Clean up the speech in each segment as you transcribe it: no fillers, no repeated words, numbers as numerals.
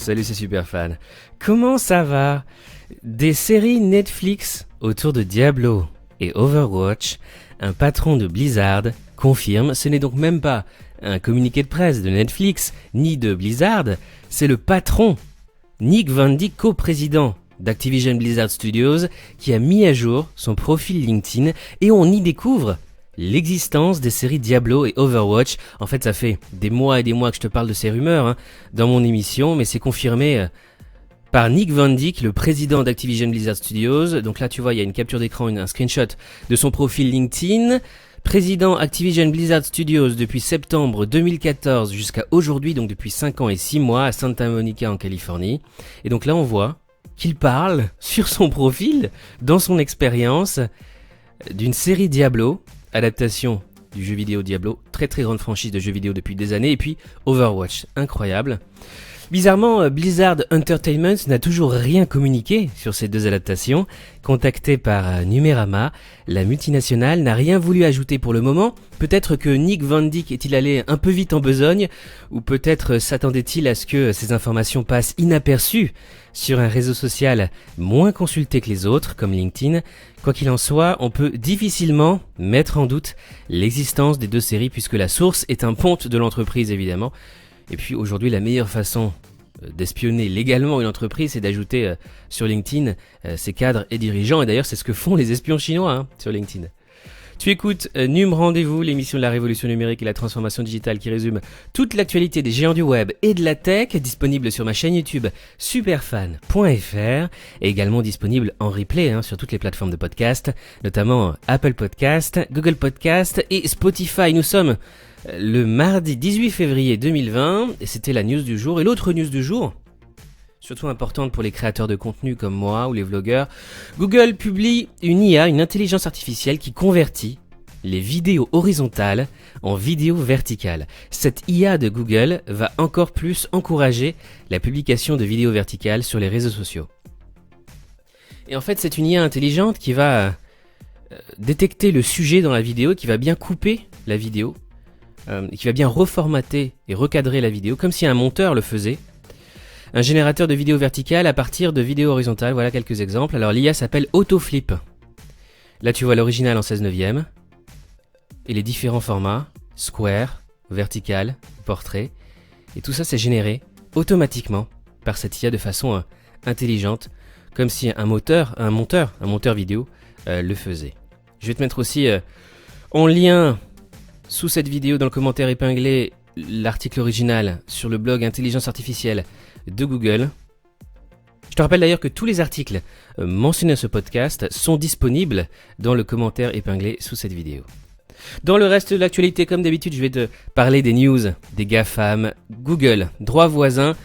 Salut, c'est Superfan. Comment ça va? Des séries Netflix autour de Diablo et Overwatch, un patron de Blizzard confirme, ce n'est donc même pas un communiqué de presse de Netflix ni de Blizzard, c'est le patron, Nick Van Dyke, co-président d'Activision Blizzard Studios, qui a mis à jour son profil LinkedIn et on y découvre l'existence des séries Diablo et Overwatch. En fait, ça fait des mois et des mois que je te parle de ces rumeurs dans mon émission, mais c'est confirmé par Nick Van Dyke, le président d'Activision Blizzard Studios. Donc là, tu vois, il y a une capture d'écran, un screenshot de son profil LinkedIn. Président Activision Blizzard Studios depuis septembre 2014 jusqu'à aujourd'hui, donc depuis 5 ans et 6 mois à Santa Monica en Californie. Et donc là, on voit qu'il parle sur son profil, dans son expérience, d'une série Diablo, adaptation du jeu vidéo Diablo, très très grande franchise de jeux vidéo depuis des années, et puis Overwatch, incroyable. Bizarrement, Blizzard Entertainment n'a toujours rien communiqué sur ces deux adaptations. Contacté par Numérama, la multinationale n'a rien voulu ajouter pour le moment. Peut-être que Nick Van Dyke est-il allé un peu vite en besogne, ou peut-être s'attendait-il à ce que ces informations passent inaperçues sur un réseau social moins consulté que les autres, comme LinkedIn. Quoi qu'il en soit, on peut difficilement mettre en doute l'existence des deux séries puisque la source est un ponte de l'entreprise évidemment. Et puis aujourd'hui, la meilleure façon d'espionner légalement une entreprise, c'est d'ajouter sur LinkedIn ses cadres et dirigeants. Et d'ailleurs, c'est ce que font les espions chinois sur LinkedIn. Tu écoutes Num Rendez-vous, l'émission de la révolution numérique et la transformation digitale qui résume toute l'actualité des géants du web et de la tech, disponible sur ma chaîne YouTube superfan.fr et également disponible en replay sur toutes les plateformes de podcast, notamment Apple Podcast, Google Podcast et Spotify. Nous sommes le mardi 18 février 2020 et c'était la news du jour. Et l'autre news du jour, surtout importante pour les créateurs de contenu comme moi ou les vlogueurs, Google publie une IA, une intelligence artificielle qui convertit les vidéos horizontales en vidéos verticales. Cette IA de Google va encore plus encourager la publication de vidéos verticales sur les réseaux sociaux. Et en fait, c'est une IA intelligente qui va détecter le sujet dans la vidéo, qui va bien couper la vidéo, qui va bien reformater et recadrer la vidéo, comme si un monteur le faisait. Un générateur de vidéos verticales à partir de vidéos horizontales, voilà quelques exemples. Alors l'IA s'appelle AutoFlip. Là tu vois l'original en 16/9 et les différents formats, square, vertical, portrait. Et tout ça c'est généré automatiquement par cette IA de façon intelligente, comme si un monteur vidéo le faisait. Je vais te mettre aussi en lien sous cette vidéo dans le commentaire épinglé l'article original sur le blog Intelligence Artificielle de Google. Je te rappelle d'ailleurs que tous les articles mentionnés à ce podcast sont disponibles dans le commentaire épinglé sous cette vidéo. Dans le reste de l'actualité, comme d'habitude, je vais te parler des news des GAFAM. Google, droit voisin.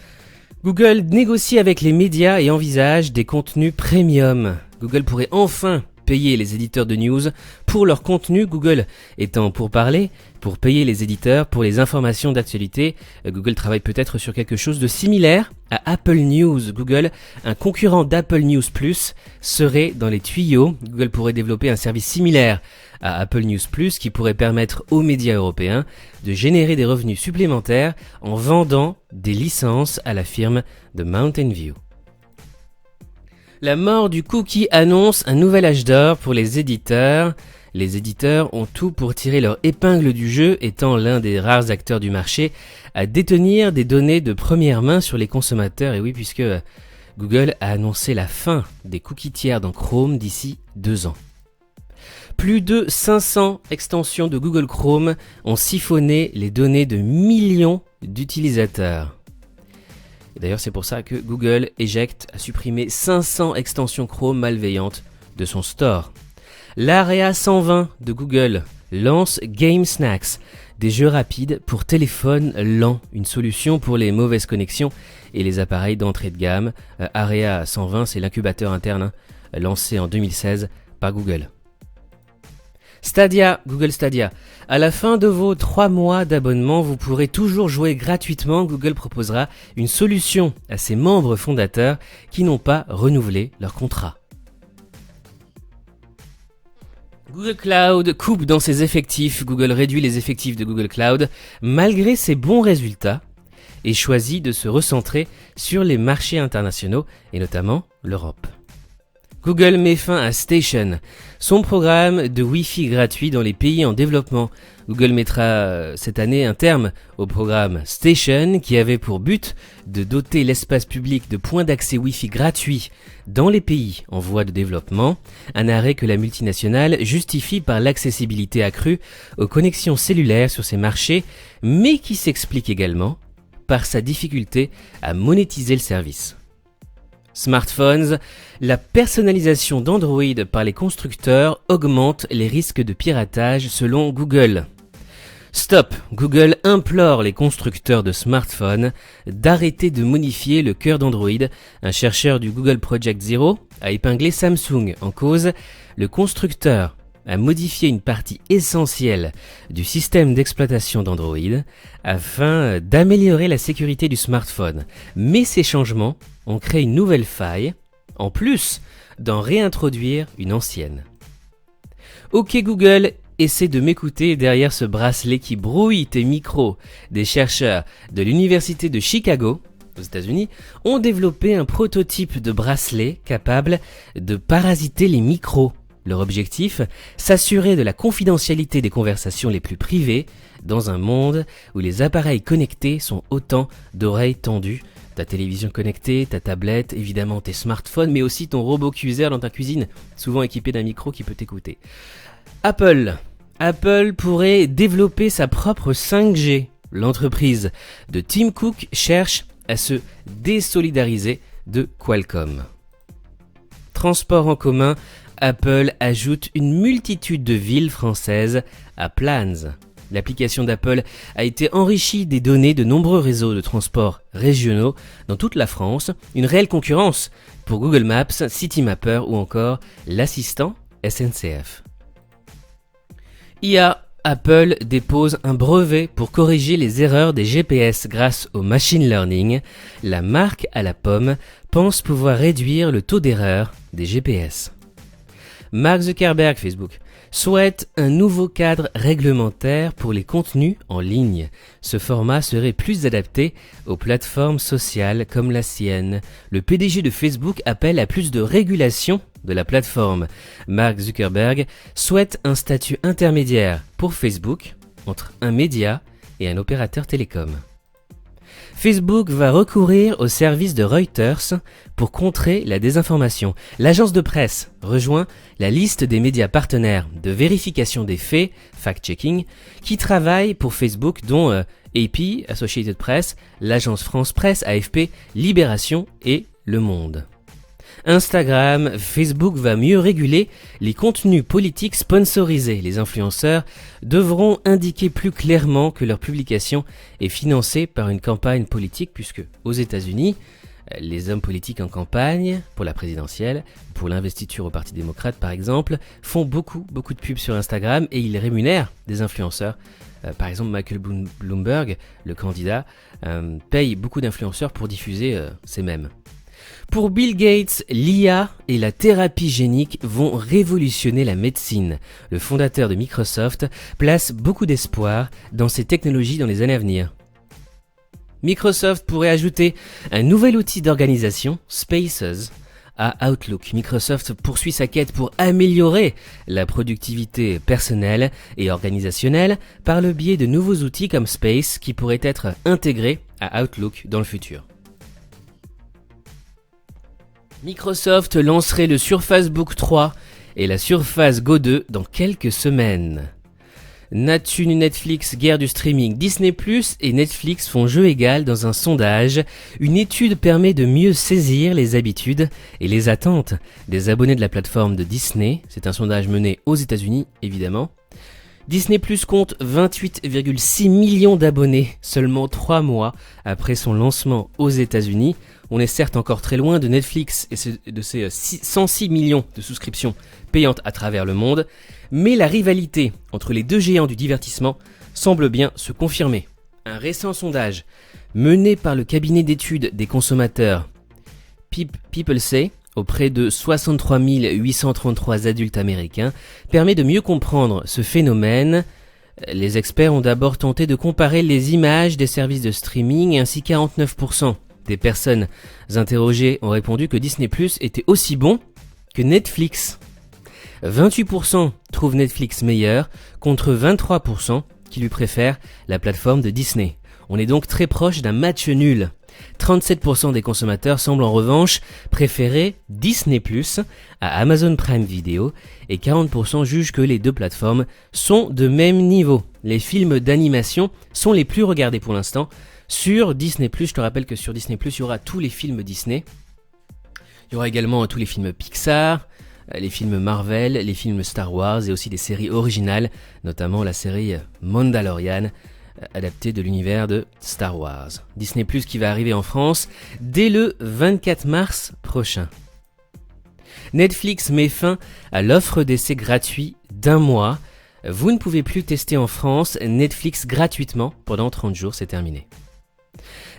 Google négocie avec les médias et envisage des contenus premium. Google pourrait enfin payer les éditeurs de news pour leur contenu, Google étant pour parler, pour payer les éditeurs pour les informations d'actualité. Google travaille peut-être sur quelque chose de similaire à Apple News. Google, un concurrent d'Apple News Plus, serait dans les tuyaux. Google pourrait développer un service similaire à Apple News Plus qui pourrait permettre aux médias européens de générer des revenus supplémentaires en vendant des licences à la firme de Mountain View. La mort du cookie annonce un nouvel âge d'or pour les éditeurs. Les éditeurs ont tout pour tirer leur épingle du jeu, étant l'un des rares acteurs du marché à détenir des données de première main sur les consommateurs. Et oui, puisque Google a annoncé la fin des cookies tiers dans Chrome d'ici 2 ans. Plus de 500 extensions de Google Chrome ont siphonné les données de millions d'utilisateurs. Et d'ailleurs, c'est pour ça que Google a supprimé 500 extensions Chrome malveillantes de son store. L'Area 120 de Google lance Game Snacks, des jeux rapides pour téléphone lent, une solution pour les mauvaises connexions et les appareils d'entrée de gamme. Area 120, c'est l'incubateur interne lancé en 2016 par Google. Stadia, Google Stadia. À la fin de vos 3 mois d'abonnement, vous pourrez toujours jouer gratuitement. Google proposera une solution à ses membres fondateurs qui n'ont pas renouvelé leur contrat. Google Cloud coupe dans ses effectifs. Google réduit les effectifs de Google Cloud. Malgré ses bons résultats et choisit de se recentrer sur les marchés internationaux et notamment l'Europe. Google met fin à Station, son programme de Wi-Fi gratuit dans les pays en développement. Google mettra cette année un terme au programme Station qui avait pour but de doter l'espace public de points d'accès Wi-Fi gratuits dans les pays en voie de développement, un arrêt que la multinationale justifie par l'accessibilité accrue aux connexions cellulaires sur ces marchés, mais qui s'explique également par sa difficulté à monétiser le service. Smartphones, la personnalisation d'Android par les constructeurs augmente les risques de piratage selon Google. Stop! Google implore les constructeurs de smartphones d'arrêter de modifier le cœur d'Android. Un chercheur du Google Project Zero a épinglé Samsung en cause. Le constructeur a modifié une partie essentielle du système d'exploitation d'Android afin d'améliorer la sécurité du smartphone. Mais ces changements ont créé une nouvelle faille, en plus d'en réintroduire une ancienne. Ok Google, essaie de m'écouter derrière ce bracelet qui brouille tes micros. Des chercheurs de l'université de Chicago, aux États-Unis, ont développé un prototype de bracelet capable de parasiter les micros. Leur objectif, s'assurer de la confidentialité des conversations les plus privées dans un monde où les appareils connectés sont autant d'oreilles tendues. Ta télévision connectée, ta tablette, évidemment tes smartphones, mais aussi ton robot cuiseur dans ta cuisine, souvent équipé d'un micro qui peut t'écouter. Apple pourrait développer sa propre 5G. L'entreprise de Tim Cook cherche à se désolidariser de Qualcomm. Transport en commun, Apple ajoute une multitude de villes françaises à Plans. L'application d'Apple a été enrichie des données de nombreux réseaux de transport régionaux dans toute la France, une réelle concurrence pour Google Maps, Citymapper ou encore l'assistant SNCF. IA, Apple dépose un brevet pour corriger les erreurs des GPS grâce au machine learning. La marque à la pomme pense pouvoir réduire le taux d'erreur des GPS. Mark Zuckerberg, Facebook, souhaite un nouveau cadre réglementaire pour les contenus en ligne. Ce format serait plus adapté aux plateformes sociales comme la sienne. Le PDG de Facebook appelle à plus de régulation de la plateforme. Mark Zuckerberg souhaite un statut intermédiaire pour Facebook entre un média et un opérateur télécom. Facebook va recourir au service de Reuters pour contrer la désinformation. L'agence de presse rejoint la liste des médias partenaires de vérification des faits, fact-checking, qui travaillent pour Facebook, dont AP, Associated Press, l'agence France Presse, AFP, Libération et Le Monde. Instagram, Facebook va mieux réguler les contenus politiques sponsorisés. Les influenceurs devront indiquer plus clairement que leur publication est financée par une campagne politique, puisque aux États-Unis, les hommes politiques en campagne, pour la présidentielle, pour l'investiture au Parti démocrate par exemple, font beaucoup de pubs sur Instagram et ils rémunèrent des influenceurs. Par exemple, Michael Bloomberg, le candidat, paye beaucoup d'influenceurs pour diffuser ces mèmes. Pour Bill Gates, l'IA et la thérapie génique vont révolutionner la médecine. Le fondateur de Microsoft place beaucoup d'espoir dans ces technologies dans les années à venir. Microsoft pourrait ajouter un nouvel outil d'organisation, Spaces, à Outlook. Microsoft poursuit sa quête pour améliorer la productivité personnelle et organisationnelle par le biais de nouveaux outils comme Space qui pourraient être intégrés à Outlook dans le futur. Microsoft lancerait le Surface Book 3 et la Surface Go 2 dans quelques semaines. N'as-tu nu Netflix, guerre du streaming? Disney Plus et Netflix font jeu égal dans un sondage. Une étude permet de mieux saisir les habitudes et les attentes des abonnés de la plateforme de Disney. C'est un sondage mené aux États-Unis, évidemment. Disney Plus compte 28,6 millions d'abonnés seulement 3 mois après son lancement aux États-Unis. On est certes encore très loin de Netflix et de ses 106 millions de souscriptions payantes à travers le monde, mais la rivalité entre les deux géants du divertissement semble bien se confirmer. Un récent sondage mené par le cabinet d'études des consommateurs PeopleSay auprès de 63 833 adultes américains permet de mieux comprendre ce phénomène. Les experts ont d'abord tenté de comparer les images des services de streaming et ainsi 49% des personnes interrogées ont répondu que Disney+ était aussi bon que Netflix. 28% trouvent Netflix meilleur contre 23% qui lui préfèrent la plateforme de Disney. On est donc très proche d'un match nul. 37% des consommateurs semblent en revanche préférer Disney+ à Amazon Prime Video et 40% jugent que les deux plateformes sont de même niveau. Les films d'animation sont les plus regardés pour l'instant sur Disney+. Je te rappelle que sur Disney+, il y aura tous les films Disney. Il y aura également tous les films Pixar, les films Marvel, les films Star Wars et aussi des séries originales, notamment la série Mandalorian, adapté de l'univers de Star Wars. Disney+ qui va arriver en France dès le 24 mars prochain. Netflix met fin à l'offre d'essai gratuit d'1 mois. Vous ne pouvez plus tester en France Netflix gratuitement pendant 30 jours, c'est terminé.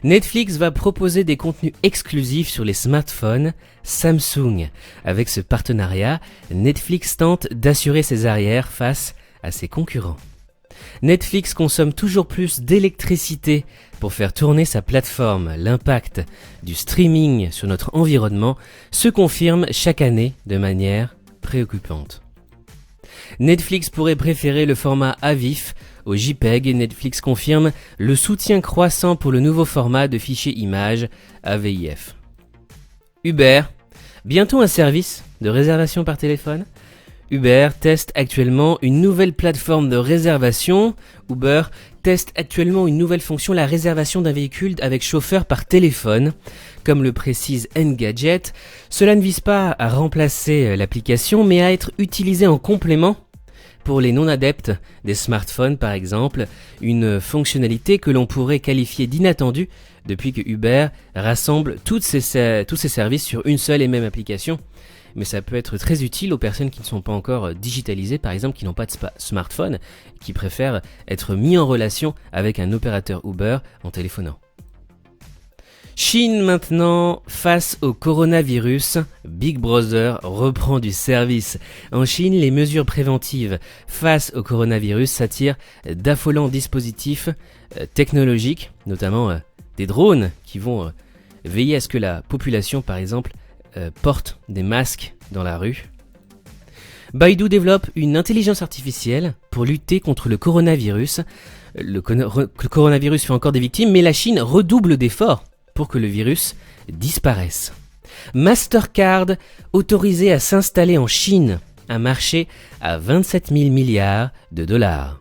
Netflix va proposer des contenus exclusifs sur les smartphones Samsung. Avec ce partenariat, Netflix tente d'assurer ses arrières face à ses concurrents. Netflix consomme toujours plus d'électricité pour faire tourner sa plateforme. L'impact du streaming sur notre environnement se confirme chaque année de manière préoccupante. Netflix pourrait préférer le format AVIF au JPEG et Netflix confirme le soutien croissant pour le nouveau format de fichier image AVIF. Uber, bientôt un service de réservation par téléphone. Uber teste actuellement une nouvelle plateforme de réservation. Uber teste actuellement une nouvelle fonction, la réservation d'un véhicule avec chauffeur par téléphone. Comme le précise Engadget, cela ne vise pas à remplacer l'application, mais à être utilisé en complément pour les non-adeptes des smartphones par exemple, une fonctionnalité que l'on pourrait qualifier d'inattendue depuis que Uber rassemble tous ses services sur une seule et même application. Mais ça peut être très utile aux personnes qui ne sont pas encore digitalisées, par exemple qui n'ont pas de smartphone, qui préfèrent être mis en relation avec un opérateur Uber en téléphonant. Chine maintenant, face au coronavirus, Big Brother reprend du service. En Chine, les mesures préventives face au coronavirus s'attirent d'affolants dispositifs technologiques, notamment des drones qui vont veiller à ce que la population, par exemple, porte des masques dans la rue. Baidu développe une intelligence artificielle pour lutter contre le coronavirus. Le coronavirus fait encore des victimes, mais la Chine redouble d'efforts pour que le virus disparaisse. Mastercard autorisé à s'installer en Chine, un marché à 27 000 milliards de dollars.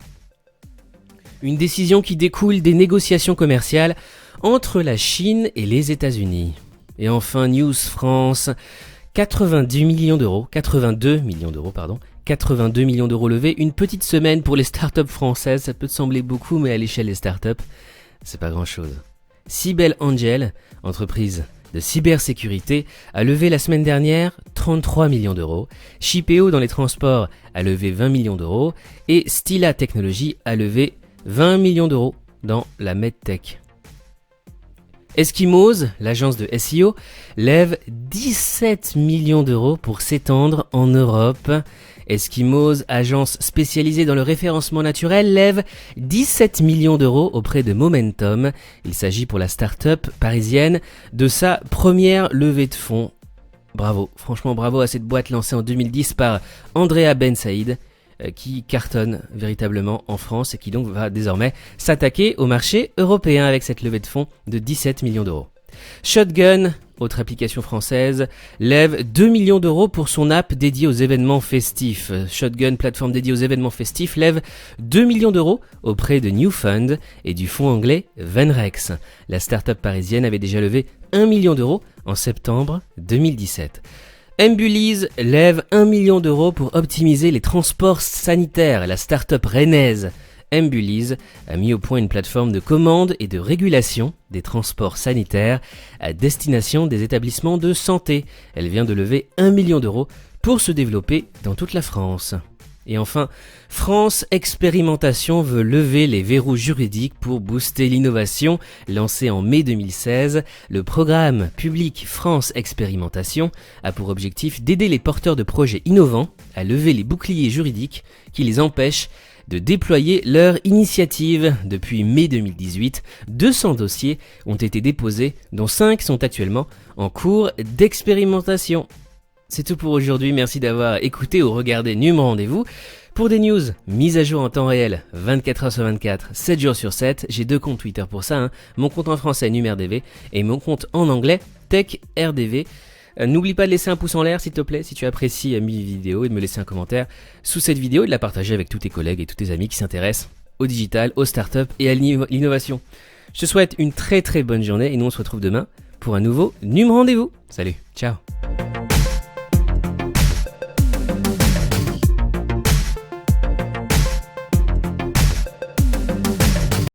Une décision qui découle des négociations commerciales entre la Chine et les États-Unis. Et enfin, News France, 82 millions d'euros levés, une petite semaine pour les startups françaises, ça peut te sembler beaucoup, mais à l'échelle des startups, c'est pas grand-chose. Cybelle Angel, entreprise de cybersécurité, a levé la semaine dernière 33 millions d'euros. Shipeo dans les transports a levé 20 millions d'euros et Stila Technologies a levé 20 millions d'euros dans la medtech. Eskimos, l'agence de SEO, lève 17 millions d'euros pour s'étendre en Europe. Eskimos, agence spécialisée dans le référencement naturel, lève 17 millions d'euros auprès de Momentum. Il s'agit pour la start-up parisienne de sa première levée de fonds. Bravo, franchement bravo à cette boîte lancée en 2010 par Andrea Ben Saïd, qui cartonne véritablement en France et qui donc va désormais s'attaquer au marché européen avec cette levée de fonds de 17 millions d'euros. Shotgun, autre application française, lève 2 millions d'euros pour son app dédiée aux événements festifs. Shotgun, plateforme dédiée aux événements festifs, lève 2 millions d'euros auprès de New Fund et du fonds anglais Venrex. La start-up parisienne avait déjà levé 1 million d'euros en septembre 2017. Embulise lève 1 million d'euros pour optimiser les transports sanitaires. La start-up rennaise Embulise a mis au point une plateforme de commande et de régulation des transports sanitaires à destination des établissements de santé. Elle vient de lever 1 million d'euros pour se développer dans toute la France. Et enfin, France Expérimentation veut lever les verrous juridiques pour booster l'innovation. Lancé en mai 2016, le programme public France Expérimentation a pour objectif d'aider les porteurs de projets innovants à lever les boucliers juridiques qui les empêchent de déployer leur initiative. Depuis mai 2018, 200 dossiers ont été déposés, dont 5 sont actuellement en cours d'expérimentation. C'est tout pour aujourd'hui, merci d'avoir écouté ou regardé Num Rendez-vous. Pour des news mises à jour en temps réel, 24h sur 24, 7 jours sur 7, j'ai 2 comptes Twitter pour ça, mon compte en français NumRDV et mon compte en anglais TechRDV. N'oublie pas de laisser un pouce en l'air s'il te plaît si tu apprécies mes vidéos et de me laisser un commentaire sous cette vidéo et de la partager avec tous tes collègues et tous tes amis qui s'intéressent au digital, aux startups et à l'innovation. Je te souhaite une très très bonne journée et nous on se retrouve demain pour un nouveau Num Rendez-vous. Salut, ciao.